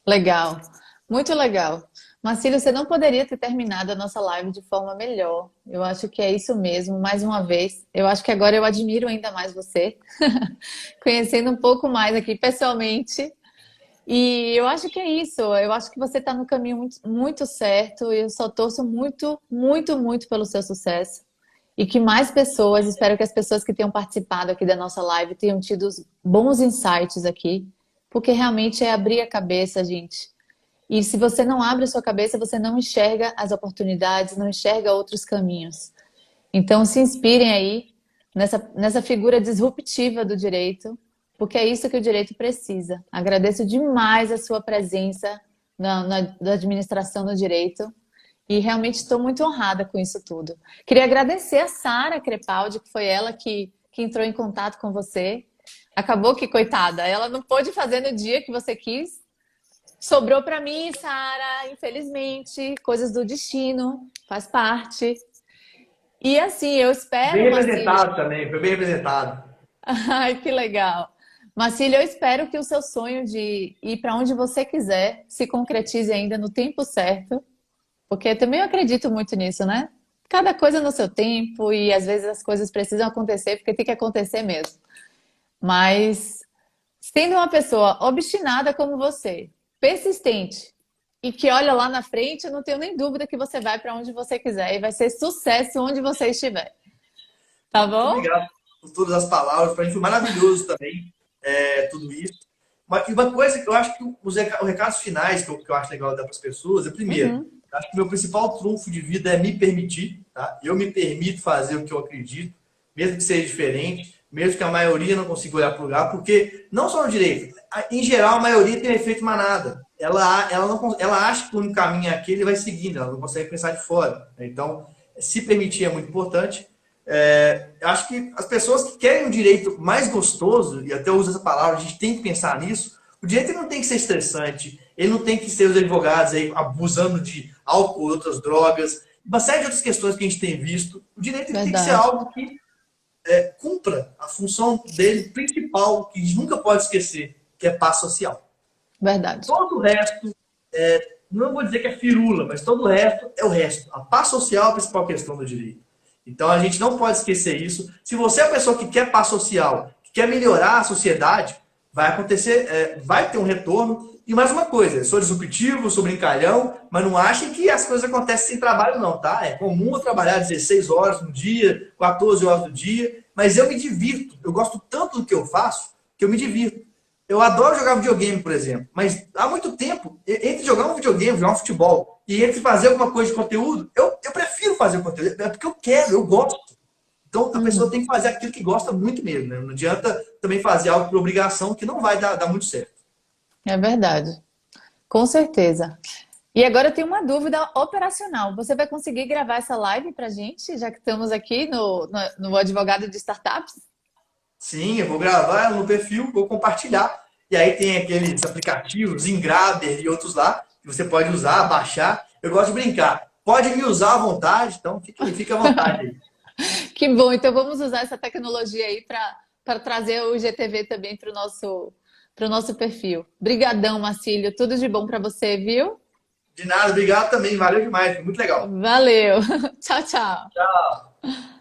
Legal, muito legal. Marcílio, você não poderia ter terminado a nossa live de forma melhor. Eu acho que é isso mesmo, mais uma vez. Eu acho que agora eu admiro ainda mais você, conhecendo um pouco mais aqui pessoalmente. E eu acho que é isso. Eu acho que você está no caminho muito, muito certo. E eu só torço muito, muito, muito pelo seu sucesso. E que mais pessoas, espero que as pessoas que tenham participado aqui da nossa live tenham tido os bons insights aqui, porque realmente é abrir a cabeça, gente. E se você não abre a sua cabeça, você não enxerga as oportunidades, não enxerga outros caminhos. Então, se inspirem aí nessa figura disruptiva do direito, porque é isso que o direito precisa. Agradeço demais a sua presença na administração do direito e realmente estou muito honrada com isso tudo. Queria agradecer a Sara Crepaldi, que foi ela que entrou em contato com você. Acabou que, coitada, ela não pôde fazer no dia que você quis. Sobrou para mim, Sara, infelizmente, coisas do destino, faz parte. E assim, eu espero, Bem Marcílio. representado também, foi bem representado. Ai, que legal. Marcílio, eu espero que o seu sonho de ir para onde você quiser se concretize ainda no tempo certo, porque também eu acredito muito nisso, né? Cada coisa no seu tempo e às vezes as coisas precisam acontecer porque tem que acontecer mesmo. Mas sendo uma pessoa obstinada como você, persistente e que olha lá na frente, eu não tenho nem dúvida que você vai para onde você quiser e vai ser sucesso onde você estiver. Tá Muito bom? obrigado por todas as palavras. Para mim foi maravilhoso também tudo isso. E uma coisa que eu acho que os recados finais que eu acho legal dar para as pessoas é, primeiro, Uhum. eu acho que o meu principal trunfo de vida é me permitir, tá? Eu me permito fazer o que eu acredito, mesmo que seja diferente, mesmo que a maioria não consiga olhar para o lugar, porque não só no direito, em geral a maioria tem efeito manada. Ela acha que o único caminho é aquele e vai seguindo, ela não consegue pensar de fora. Então, se permitir é muito importante. Eu acho que as pessoas que querem um direito mais gostoso, e até eu uso essa palavra, a gente tem que pensar nisso, o direito não tem que ser estressante, ele não tem que ser os advogados aí abusando de álcool, outras drogas, uma série de outras questões que a gente tem visto. O direito ele tem que ser Verdade, algo que cumpra a função dele principal, que a gente nunca pode esquecer, que é paz social. verdade, Todo o resto, não vou dizer que é firula, mas todo o resto é o resto. A paz social é a principal questão do direito. Então a gente não pode esquecer isso. Se você é a pessoa que quer paz social, que quer melhorar a sociedade, vai acontecer, vai ter um retorno. E mais uma coisa, eu sou disruptivo, sou brincalhão, mas não achem que as coisas acontecem sem trabalho, não, tá? É comum eu trabalhar 16 horas no dia, 14 horas no dia, mas eu me divirto. Eu gosto tanto do que eu faço que eu me divirto. Eu adoro jogar videogame, por exemplo, mas há muito tempo, entre jogar um videogame, jogar um futebol, e entre fazer alguma coisa de conteúdo, eu prefiro fazer o conteúdo, é porque eu quero, eu gosto. Então a pessoa uhum. tem que fazer aquilo que gosta muito mesmo, né? Não adianta também fazer algo por obrigação que não vai dar muito certo. É verdade, com certeza. E agora eu tenho uma dúvida operacional. Você vai conseguir gravar essa live para gente, já que estamos aqui no Advogado de Startups? Sim, eu vou gravar ela no perfil, vou compartilhar. E aí tem aqueles aplicativos, Ingrabber e outros lá, que você pode usar, baixar. Eu gosto de brincar. Pode me usar à vontade, então fica à vontade aí. Que bom, então vamos usar essa tecnologia aí para trazer o IGTV também para o nosso perfil. Brigadão, Marcílio. Tudo de bom para você, viu? De nada, obrigado também, valeu demais, foi muito legal. Valeu. Tchau, tchau. Tchau.